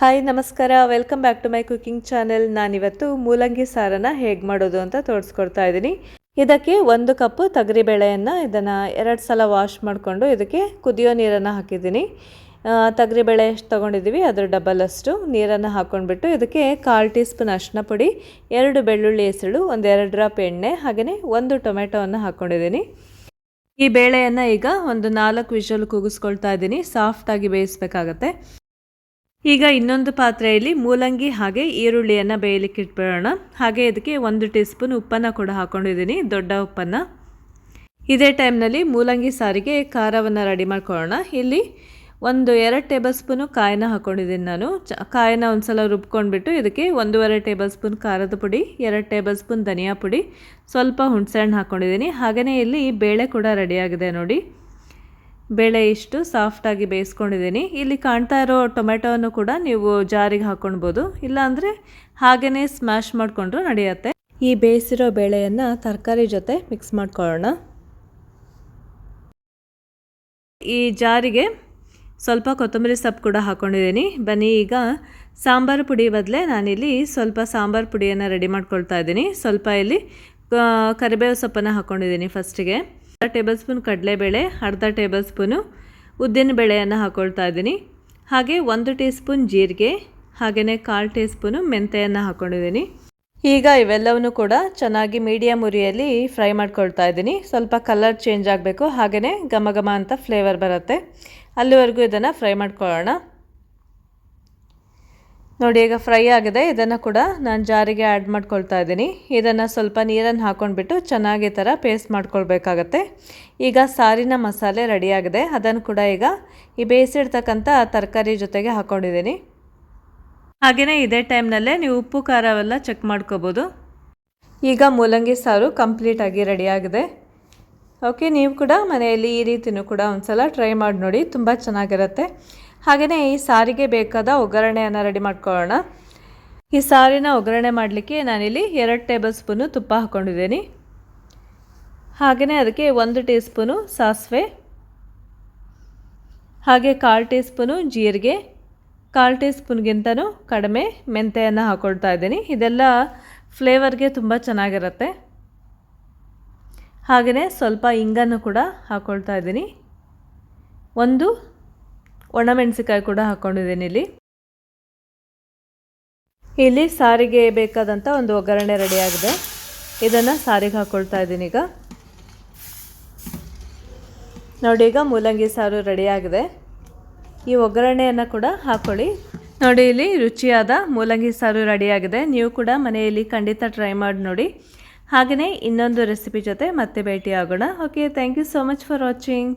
Hi ನಮಸ್ಕಾರ, welcome back to my cooking channel. ನಾನಿವತ್ತು ಮೂಲಂಗಿ ಸಾರನ್ನು ಹೇಗೆ ಮಾಡೋದು ಅಂತ ತೋರಿಸ್ಕೊಡ್ತಾ ಇದ್ದೀನಿ. ಇದಕ್ಕೆ 1 ಕಪ್ಪು ತೊಗರಿಬೇಳೆಯನ್ನು ಇದನ್ನು 2 ಸಲ ವಾಶ್ ಮಾಡಿಕೊಂಡು ಇದಕ್ಕೆ ಕುದಿಯೋ ನೀರನ್ನು ಹಾಕಿದ್ದೀನಿ. ತೊಗರಿಬೇಳೆ ಎಷ್ಟು ತೊಗೊಂಡಿದ್ದೀವಿ ಅದರ ಡಬಲ್ ಅಷ್ಟು ನೀರನ್ನು ಹಾಕ್ಕೊಂಡ್ಬಿಟ್ಟು ಇದಕ್ಕೆ 1/4 ಟೀ ಸ್ಪೂನ್ ಅರಿಶಿನ ಪುಡಿ, 2 ಬೆಳ್ಳುಳ್ಳಿ ಹೆಸಳು, 1-2 ಡ್ರಾಪ್ ಎಣ್ಣೆ, ಹಾಗೆಯೇ 1 ಟೊಮೆಟೊವನ್ನು ಹಾಕ್ಕೊಂಡಿದ್ದೀನಿ. ಈ ಬೇಳೆಯನ್ನು ಈಗ ಒಂದು 4 ವಿಷಲ್ ಕೂಗಿಸ್ಕೊಳ್ತಾ ಇದ್ದೀನಿ. ಸಾಫ್ಟಾಗಿ ಬೇಯಿಸಬೇಕಾಗತ್ತೆ. ಈಗ ಇನ್ನೊಂದು ಪಾತ್ರೆಯಲ್ಲಿ ಮೂಲಂಗಿ ಹಾಗೆ ಈರುಳ್ಳಿಯನ್ನು ಬೇಯಲಿಕ್ಕೆ ಇಟ್ಬಿಡೋಣ. ಹಾಗೆ ಇದಕ್ಕೆ 1 ಟೀ ಸ್ಪೂನ್ ಉಪ್ಪನ್ನು ಕೂಡ ಹಾಕ್ಕೊಂಡಿದ್ದೀನಿ, ದೊಡ್ಡ ಉಪ್ಪನ್ನು. ಇದೇ ಟೈಮ್ನಲ್ಲಿ ಮೂಲಂಗಿ ಸಾರಿಗೆ ಖಾರವನ್ನು ರೆಡಿ ಮಾಡ್ಕೊಳ್ಳೋಣ. ಇಲ್ಲಿ 2 ಟೇಬಲ್ ಸ್ಪೂನು ಕಾಯಿನ ಹಾಕ್ಕೊಂಡಿದ್ದೀನಿ ನಾನು. ಕಾಯಿನ ಒಂದು ಸಲ ರುಬ್ಕೊಂಡ್ಬಿಟ್ಟು ಇದಕ್ಕೆ 1.5 ಟೇಬಲ್ ಸ್ಪೂನ್ ಖಾರದ ಪುಡಿ, 2 ಟೇಬಲ್ ಸ್ಪೂನ್ ಧನಿಯಾ ಪುಡಿ, ಸ್ವಲ್ಪ ಹುಣಸೆಹಣ್ಣು ಹಾಕ್ಕೊಂಡಿದ್ದೀನಿ. ಹಾಗೆಯೇ ಇಲ್ಲಿ ಬೇಳೆ ಕೂಡ ರೆಡಿಯಾಗಿದೆ ನೋಡಿ. ಬೇಳೆ ಇಷ್ಟು ಸಾಫ್ಟಾಗಿ ಬೇಯಿಸ್ಕೊಂಡಿದ್ದೀನಿ. ಇಲ್ಲಿ ಕಾಣ್ತಾ ಇರೋ ಟೊಮೆಟೊವನ್ನು ಕೂಡ ನೀವು ಜಾರಿಗೆ ಹಾಕ್ಕೊಳ್ಬೋದು, ಇಲ್ಲಾಂದರೆ ಹಾಗೆಯೇ ಸ್ಮ್ಯಾಶ್ ಮಾಡಿಕೊಂಡ್ರೂ ನಡೆಯುತ್ತೆ. ಈ ಬೇಯಿಸಿರೋ ಬೇಳೆಯನ್ನು ತರಕಾರಿ ಜೊತೆ ಮಿಕ್ಸ್ ಮಾಡ್ಕೊಳ್ಳೋಣ. ಈ ಜಾರಿಗೆ ಸ್ವಲ್ಪ ಕೊತ್ತಂಬರಿ ಸೊಪ್ಪು ಕೂಡ ಹಾಕ್ಕೊಂಡಿದ್ದೀನಿ. ಬನ್ನಿ ಈಗ ಸಾಂಬಾರು ಪುಡಿ ಬದಲೇ ನಾನಿಲ್ಲಿ ಸ್ವಲ್ಪ ಸಾಂಬಾರು ಪುಡಿಯನ್ನು ರೆಡಿ ಮಾಡ್ಕೊಳ್ತಾ ಇದ್ದೀನಿ. ಸ್ವಲ್ಪ ಇಲ್ಲಿ ಕರಿಬೇವು ಸೊಪ್ಪನ್ನು ಹಾಕ್ಕೊಂಡಿದ್ದೀನಿ. ಫಸ್ಟಿಗೆ 1 ಟೇಬಲ್ ಸ್ಪೂನ್ ಕಡಲೆಬೇಳೆ, 1/2 ಟೇಬಲ್ ಸ್ಪೂನು ಉದ್ದಿನ ಬೇಳೆಯನ್ನು ಹಾಕ್ಕೊಳ್ತಾ ಇದ್ದೀನಿ. ಹಾಗೆ 1 ಟೀ ಸ್ಪೂನ್ ಜೀರಿಗೆ, ಹಾಗೆಯೇ 1/4 ಟೀ ಸ್ಪೂನು ಮೆಂತೆಯನ್ನು ಹಾಕ್ಕೊಂಡಿದ್ದೀನಿ. ಈಗ ಇವೆಲ್ಲವನ್ನೂ ಕೂಡ ಚೆನ್ನಾಗಿ ಮೀಡಿಯಮ್ ಉರಿಯಲ್ಲಿ ಫ್ರೈ ಮಾಡ್ಕೊಳ್ತಾ ಇದ್ದೀನಿ. ಸ್ವಲ್ಪ ಕಲರ್ ಚೇಂಜ್ ಆಗಬೇಕು, ಹಾಗೆಯೇ ಘಮ ಘಮ ಅಂತ ಫ್ಲೇವರ್ ಬರುತ್ತೆ. ಅಲ್ಲಿವರೆಗೂ ಇದನ್ನು ಫ್ರೈ ಮಾಡ್ಕೊಳ್ಳೋಣ. ನೋಡಿ ಈಗ ಫ್ರೈ ಆಗಿದೆ. ಇದನ್ನು ಕೂಡ ನಾನು ಜಾರಿಗೆ ಆ್ಯಡ್ ಮಾಡ್ಕೊಳ್ತಾ ಇದ್ದೀನಿ. ಇದನ್ನು ಸ್ವಲ್ಪ ನೀರನ್ನು ಹಾಕ್ಕೊಂಡ್ಬಿಟ್ಟು ಚೆನ್ನಾಗಿ ಈ ಥರ ಪೇಸ್ಟ್ ಮಾಡ್ಕೊಳ್ಬೇಕಾಗತ್ತೆ. ಈಗ ಸಾರಿನ ಮಸಾಲೆ ರೆಡಿಯಾಗಿದೆ. ಅದನ್ನು ಕೂಡ ಈಗ ಈ ಬೇಯಿಸಿಡ್ತಕ್ಕಂಥ ತರಕಾರಿ ಜೊತೆಗೆ ಹಾಕ್ಕೊಂಡಿದ್ದೀನಿ. ಹಾಗೆಯೇ ಇದೇ ಟೈಮ್ನಲ್ಲೇ ನೀವು ಉಪ್ಪು ಖಾರವೆಲ್ಲ ಚೆಕ್ ಮಾಡ್ಕೋಬೋದು. ಈಗ ಮೂಲಂಗಿ ಸಾರು ಕಂಪ್ಲೀಟಾಗಿ ರೆಡಿಯಾಗಿದೆ. ಓಕೆ, ನೀವು ಕೂಡ ಮನೆಯಲ್ಲಿ ಈ ರೀತಿಯೂ ಕೂಡ ಒಂದು ಸಲ ಟ್ರೈ ಮಾಡಿ ನೋಡಿ, ತುಂಬ ಚೆನ್ನಾಗಿರುತ್ತೆ. ಹಾಗೆಯೇ ಈ ಸಾರಿಗೆ ಬೇಕಾದ ಒಗ್ಗರಣೆಯನ್ನು ರೆಡಿ ಮಾಡ್ಕೊಳ್ಳೋಣ. ಈ ಸಾರಿನ ಒಗ್ಗರಣೆ ಮಾಡಲಿಕ್ಕೆ ನಾನಿಲ್ಲಿ 2 ಟೇಬಲ್ ಸ್ಪೂನು ತುಪ್ಪ ಹಾಕ್ಕೊಂಡಿದ್ದೀನಿ. ಹಾಗೆಯೇ ಅದಕ್ಕೆ 1 ಟೀ ಸ್ಪೂನು ಸಾಸಿವೆ, ಹಾಗೆ 1/4 ಟೀ ಸ್ಪೂನು ಜೀರಿಗೆ, 1/4 ಟೀ ಸ್ಪೂನ್ಗಿಂತನೂ ಕಡಿಮೆ ಮೆಂತೆಯನ್ನು ಹಾಕ್ಕೊಳ್ತಾ ಇದ್ದೀನಿ. ಇದೆಲ್ಲ ಫ್ಲೇವರ್ಗೆ ತುಂಬ ಚೆನ್ನಾಗಿರುತ್ತೆ. ಹಾಗೆಯೇ ಸ್ವಲ್ಪ ಇಂಗನ್ನು ಕೂಡ ಹಾಕ್ಕೊಳ್ತಾ ಇದ್ದೀನಿ. 1 ಒಣಮೆಣಸಿಕಾಯಿ ಕೂಡ ಹಾಕ್ಕೊಂಡಿದ್ದೀನಿ. ಇಲ್ಲಿ ಸಾರಿಗೆ ಬೇಕಾದಂಥ ಒಂದು ಒಗ್ಗರಣೆ ರೆಡಿಯಾಗಿದೆ. ಇದನ್ನು ಸಾರಿಗೆ ಹಾಕ್ಕೊಳ್ತಾ ಇದ್ದೀನಿ. ಈಗ ನೋಡಿ, ಈಗ ಮೂಲಂಗಿ ಸಾರು ರೆಡಿಯಾಗಿದೆ. ಈ ಒಗ್ಗರಣೆಯನ್ನು ಕೂಡ ಹಾಕ್ಕೊಳ್ಳಿ. ನೋಡಿ, ಇಲ್ಲಿ ರುಚಿಯಾದ ಮೂಲಂಗಿ ಸಾರು ರೆಡಿಯಾಗಿದೆ. ನೀವು ಕೂಡ ಮನೆಯಲ್ಲಿ ಖಂಡಿತ ಟ್ರೈ ಮಾಡಿ ನೋಡಿ. ಹಾಗೆಯೇ ಇನ್ನೊಂದು ರೆಸಿಪಿ ಜೊತೆ ಮತ್ತೆ ಭೇಟಿ ಆಗೋಣ. Okay, thank you so much for watching.